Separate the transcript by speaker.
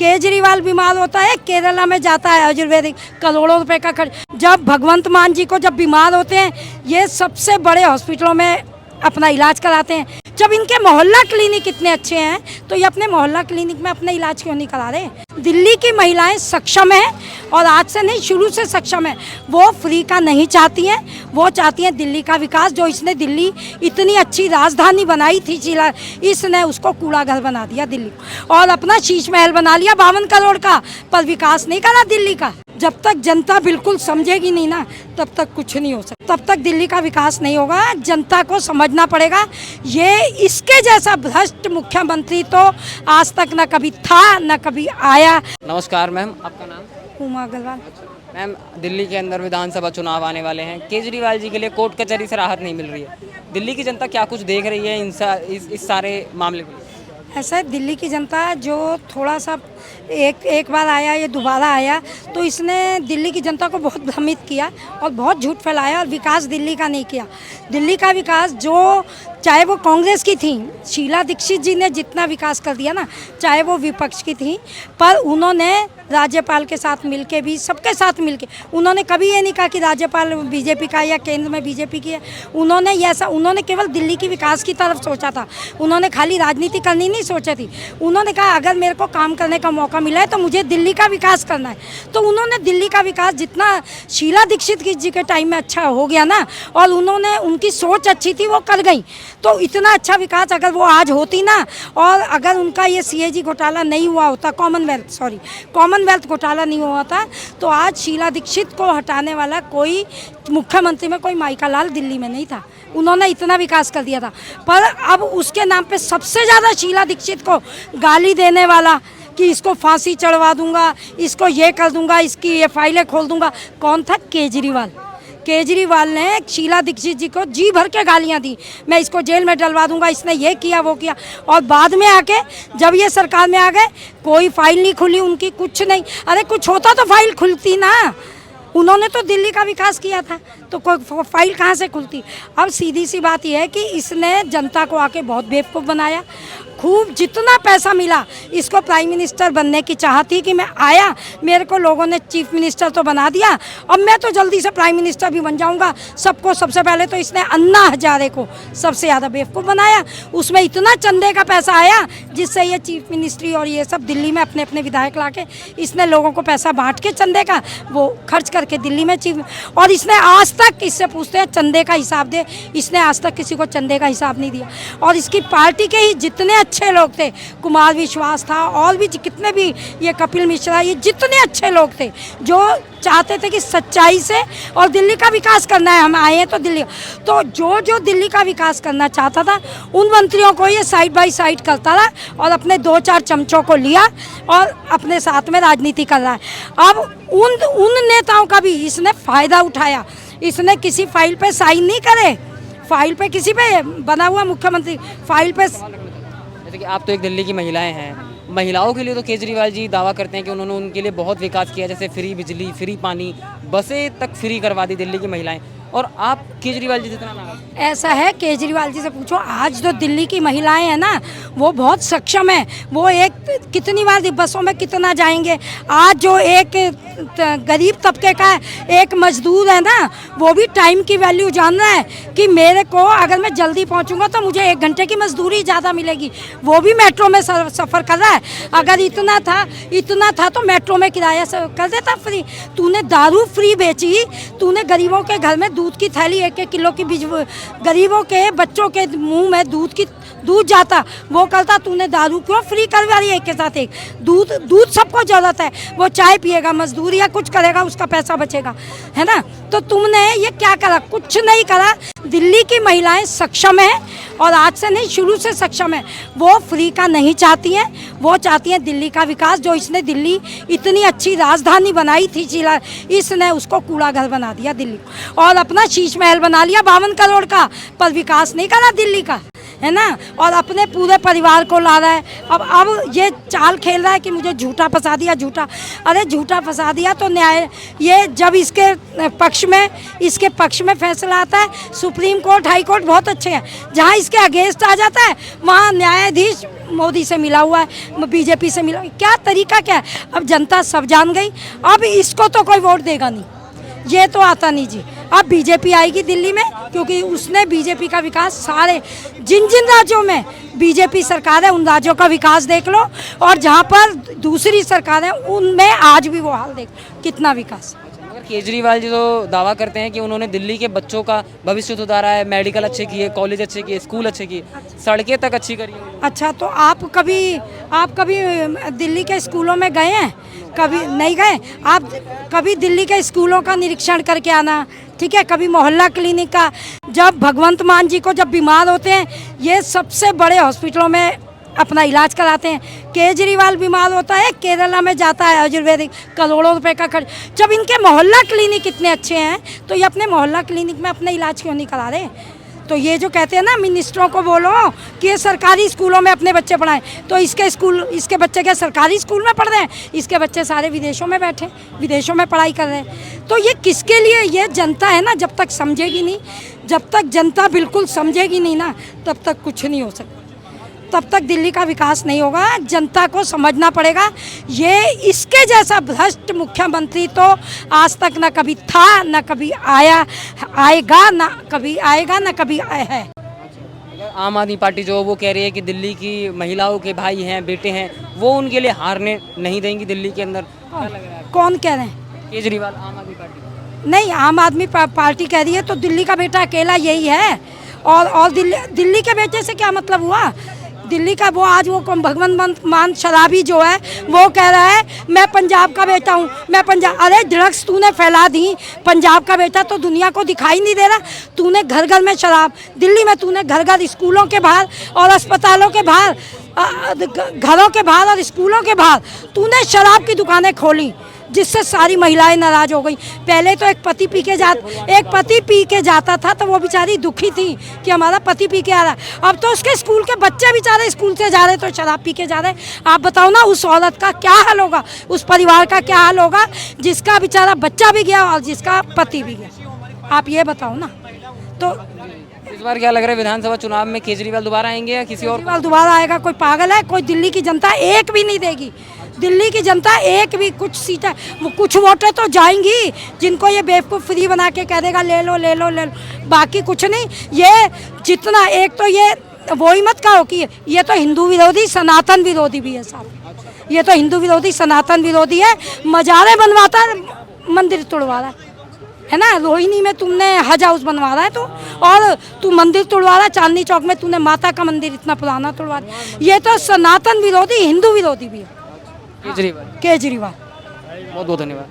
Speaker 1: केजरीवाल बीमार होता है, केरला में जाता है आयुर्वेदिक, करोड़ों रुपए का खर्च। जब भगवंत मान जी को जब बीमार होते हैं, ये सबसे बड़े हॉस्पिटलों में अपना इलाज कराते हैं। जब इनके मोहल्ला क्लिनिक इतने अच्छे हैं तो ये अपने मोहल्ला क्लिनिक में अपना इलाज क्यों नहीं करा रहे? दिल्ली की महिलाएं सक्षम हैं और आज से नहीं, शुरू से सक्षम है। वो फ्री का नहीं चाहती हैं, वो चाहती हैं दिल्ली का विकास। जो इसने दिल्ली इतनी अच्छी राजधानी बनाई थी शीला, इसने उसको कूड़ा घर बना दिया दिल्ली और अपना शीश महल बना लिया 52 करोड़ का, पर विकास नहीं करा दिल्ली का। जब तक जनता बिल्कुल समझेगी नहीं ना, तब तक कुछ नहीं हो सकता, तब तक दिल्ली का विकास नहीं होगा। जनता को समझना पड़ेगा, ये इसके जैसा भ्रष्ट मुख्यमंत्री तो आज तक न कभी था न कभी आया।
Speaker 2: नमस्कार मैम, आपका नाम?
Speaker 1: उमा अग्रवाल।
Speaker 2: मैम, दिल्ली के अंदर विधानसभा चुनाव आने वाले हैं। केजरीवाल जी के लिए कोर्ट कचहरी से राहत नहीं मिल रही है। दिल्ली की जनता क्या कुछ देख रही है इस सारे मामले को?
Speaker 1: ऐसा है, दिल्ली की जनता जो थोड़ा सा एक बार आया, ये दोबारा आया, तो इसने दिल्ली की जनता को बहुत भ्रमित किया और बहुत झूठ फैलाया और विकास दिल्ली का नहीं किया। दिल्ली का विकास जो, चाहे वो कांग्रेस की थी, शीला दीक्षित जी ने जितना विकास कर दिया ना, चाहे वो विपक्ष की थी, पर उन्होंने राज्यपाल के साथ मिलके भी, सबके साथ मिलके, उन्होंने कभी ये नहीं कहा कि राज्यपाल बीजेपी का या केंद्र में बीजेपी की है। उन्होंने केवल दिल्ली की विकास की तरफ सोचा था। उन्होंने खाली राजनीति करनी नहीं सोची थी। उन्होंने कहा अगर मेरे को काम करने का मौका मिला है तो मुझे दिल्ली का विकास करना है। तो उन्होंने दिल्ली का विकास जितना शीला दीक्षित जी के टाइम में अच्छा हो गया ना, और उन्होंने, उनकी सोच अच्छी थी, वो कर गई। तो इतना अच्छा विकास अगर वो आज होती ना, और अगर उनका ये सीएजी घोटाला नहीं हुआ होता, कॉमनवेल्थ घोटाला नहीं हुआ था, तो आज शीला दीक्षित को हटाने वाला कोई मुख्यमंत्री में कोई माइका लाल दिल्ली में नहीं था। उन्होंने इतना विकास कर दिया था। पर अब उसके नाम पे सबसे ज़्यादा शीला दीक्षित को गाली देने वाला कि इसको फांसी चढ़वा दूंगा, इसको ये कर दूंगा, इसकी ये फाइलें खोल दूंगा, कौन था? केजरीवाल। केजरीवाल ने शीला दीक्षित जी को जी भर के गालियां दी, मैं इसको जेल में डलवा दूंगा, इसने ये किया वो किया। और बाद में आके जब ये सरकार में आ गए, कोई फाइल नहीं खुली उनकी, कुछ नहीं। अरे कुछ होता तो फाइल खुलती ना, उन्होंने तो दिल्ली का विकास किया था, तो कोई फाइल कहाँ से खुलती? अब सीधी सी बात यह है कि इसने जनता को आके बहुत बेवकूफ़ बनाया। खूब जितना पैसा मिला, इसको प्राइम मिनिस्टर बनने की चाहत थी कि मैं आया, मेरे को लोगों ने चीफ मिनिस्टर तो बना दिया, अब मैं तो जल्दी से प्राइम मिनिस्टर भी बन जाऊंगा सबको। सबसे पहले तो इसने अन्ना हजारे को सबसे ज़्यादा बेवकूफ़ बनाया। उसमें इतना चंदे का पैसा आया जिससे ये चीफ मिनिस्ट्री और ये सब दिल्ली में अपने अपने विधायक ला के इसने लोगों को पैसा बांट के चंदे का वो खर्च करके दिल्ली में चीफ। और इसने आज तक, इससे पूछते हैं चंदे का हिसाब दे, इसने आज तक किसी को चंदे का हिसाब नहीं दिया। और इसकी पार्टी के ही जितने अच्छे लोग थे, कुमार विश्वास था और भी कितने भी, ये कपिल मिश्रा, ये जितने अच्छे लोग थे जो चाहते थे कि सच्चाई से और दिल्ली का विकास करना है, हम आए हैं तो दिल्ली, तो जो दिल्ली का विकास करना चाहता था उन मंत्रियों को ये साइड बाय साइड करता रहा और अपने 2-4 चमचों को लिया और अपने साथ में राजनीति कर रहा है। अब उन नेताओं का भी इसने फ़ायदा उठाया। इसने किसी फाइल पे साइन नहीं करे, फाइल पे किसी पे बना हुआ मुख्यमंत्री फाइल पे।
Speaker 2: जैसे कि आप तो एक दिल्ली की महिलाएं हैं, महिलाओं के लिए तो केजरीवाल जी दावा करते हैं कि उन्होंने उनके लिए बहुत विकास किया, जैसे फ्री बिजली, फ्री पानी, बसें तक फ्री करवा दी दिल्ली की महिलाएं, और आप केजरीवाल जी जितना नाम।
Speaker 1: ऐसा है, केजरीवाल जी से पूछो, आज जो दिल्ली की महिलाएं हैं ना, वो बहुत सक्षम है। वो एक कितनी बार बसों में कितना जाएंगे। आज जो एक गरीब तबके का एक मजदूर है ना, वो भी टाइम की वैल्यू जान रहा है कि मेरे को अगर मैं जल्दी पहुंचूंगा तो मुझे 1 घंटे की मजदूरी ज़्यादा मिलेगी। वो भी मेट्रो में सफ़र कर रहा है। अगर इतना था तो मेट्रो में किराया कर देता फ्री। तूने दारू फ्री बेची, तूने गरीबों के घर में दूध की थैली 1-1 किलो की गरीबों के बच्चों के मुंह में दूध जाता, वो करता। तूने दारू क्यों फ्री करवा रही है? एक के साथ एक दूध सबको जरूरत है, वो चाय पिएगा, मजदूर या कुछ करेगा, उसका पैसा बचेगा, है ना। तो तुमने ये क्या करा? कुछ नहीं करा। दिल्ली की महिलाएं सक्षम है और आज से नहीं, शुरू से सक्षम है। वो फ्री का नहीं चाहती हैं, वो चाहती हैं दिल्ली का विकास। जो इसने दिल्ली इतनी अच्छी राजधानी बनाई थी शीला, इसने उसको कूड़ा घर बना दिया दिल्ली और अपना शीश महल बना लिया 52 करोड़ का, पर विकास नहीं करा दिल्ली का, है ना, और अपने पूरे परिवार को ला रहा है। अब ये चाल खेल रहा है कि मुझे झूठा फंसा दिया, झूठा, अरे झूठा फंसा दिया तो न्याय, ये जब इसके पक्ष में फैसला आता है, सुप्रीम कोर्ट, हाई कोर्ट बहुत अच्छे हैं, जहाँ इसके अगेंस्ट आ जाता है वहाँ न्यायाधीश मोदी से मिला हुआ है, बीजेपी से मिला, क्या तरीका क्या है। अब जनता सब जान गई, अब इसको तो कोई वोट देगा नहीं, ये तो आता नहीं जी। अब बीजेपी आएगी दिल्ली में, क्योंकि उसने बीजेपी का विकास सारे जिन जिन राज्यों में बीजेपी सरकार है उन राज्यों का विकास देख लो, और जहाँ पर दूसरी सरकार है उनमें आज भी वो हाल देख लो, कितना विकास।
Speaker 2: मगर केजरीवाल जी तो दावा करते हैं कि उन्होंने दिल्ली के बच्चों का भविष्य सुधारा है, मेडिकल अच्छे किए, कॉलेज अच्छे किए, स्कूल अच्छे किए, सड़कें तक अच्छी करी हैं।
Speaker 1: अच्छा, तो आप कभी दिल्ली के स्कूलों में गए हैं? कभी नहीं गए? आप कभी दिल्ली के स्कूलों का निरीक्षण करके आना, ठीक है, कभी मोहल्ला क्लिनिक का। जब भगवंत मान जी को जब बीमार होते हैं, ये सबसे बड़े हॉस्पिटलों में अपना इलाज कराते हैं। केजरीवाल बीमार होता है, केरला में जाता है, आयुर्वेदिक, करोड़ों रुपए का खर्च। जब इनके मोहल्ला क्लिनिक इतने अच्छे हैं तो ये अपने मोहल्ला क्लिनिक में अपना इलाज क्यों नहीं करा रहे? तो ये जो कहते हैं ना, मिनिस्टरों को बोलो कि ये सरकारी स्कूलों में अपने बच्चे पढ़ाएं, तो इसके बच्चे क्या सरकारी स्कूल में पढ़ रहे हैं? इसके बच्चे सारे विदेशों में बैठे, विदेशों में पढ़ाई कर रहे हैं। तो ये किसके लिए? ये जनता है ना, जब तक समझेगी नहीं, जब तक जनता बिल्कुल समझेगी नहीं ना, तब तक कुछ नहीं हो सकता, तब तक दिल्ली का विकास नहीं होगा। जनता को समझना पड़ेगा, ये इसके जैसा भ्रष्ट मुख्यमंत्री तो आज तक ना कभी था, ना कभी आएगा, ना कभी आएगा, ना कभी आया है।
Speaker 2: आम आदमी पार्टी जो वो कह रही है कि दिल्ली की महिलाओं के भाई हैं, बेटे हैं, वो उनके लिए हारने नहीं देंगी दिल्ली के अंदर। क्या लग रहा है?
Speaker 1: कौन कह रहे हैं?
Speaker 2: केजरीवाल, आम आदमी पार्टी।
Speaker 1: नहीं, आम आदमी पार्टी कह रही है तो दिल्ली का बेटा अकेला यही है, और दिल्ली के बेटे से क्या मतलब हुआ? दिल्ली का वो आज वो भगवंत मान शराबी जो है वो कह रहा है मैं पंजाब का बेटा हूँ, मैं पंजाब। अरे ड्रग्स तूने फैला दी, पंजाब का बेटा तो दुनिया को दिखाई नहीं दे रहा। तूने घर घर में शराब, दिल्ली में तूने घर घर, स्कूलों के बाहर और अस्पतालों के बाहर, घरों के बाहर और स्कूलों के बाहर तूने शराब की दुकानें खोली, जिससे सारी महिलाएं नाराज हो गई। पहले तो एक पति पी के जाता था तो वो बेचारी दुखी थी कि हमारा पति पी के आ रहा है। अब तो उसके स्कूल के बच्चे बेचारे स्कूल से जा रहे तो शराब पी के जा रहे। आप बताओ ना, उस औरत का क्या हाल होगा, उस परिवार का क्या हाल होगा जिसका बेचारा बच्चा भी गया और जिसका पति भी गया? आप ये बताओ ना। तो
Speaker 2: इस बार क्या लग रहा है, विधानसभा चुनाव में केजरीवाल दोबारा आएंगे या किसी और?
Speaker 1: केजरीवाल दोबारा आएगा? कोई पागल है? कोई दिल्ली की जनता एक भी नहीं देगी। दिल्ली की जनता एक भी, कुछ सीटें, वो कुछ वोटें तो जाएंगी जिनको ये बेवकूफ़ फ्री बना के कह देगा ले लो ले लो ले लो, बाकी कुछ नहीं। ये जितना, एक तो ये वो ही मत कहो कि ये तो हिंदू विरोधी, सनातन विरोधी भी है साहब। ये तो हिंदू विरोधी, सनातन विरोधी है। मजारे बनवाता है, मंदिर तोड़वा रहा है ना। रोहिणी में तुमने हज हाउस बनवा रहा है तू, और तू मंदिर तोड़वा रहा है। चांदनी चौक में तूने माता का मंदिर इतना पुराना तोड़वा रहा है। ये तो सनातन विरोधी, हिंदू विरोधी भी है
Speaker 2: केजरीवाल।
Speaker 1: केजरीवाल।
Speaker 2: बहुत बहुत धन्यवाद।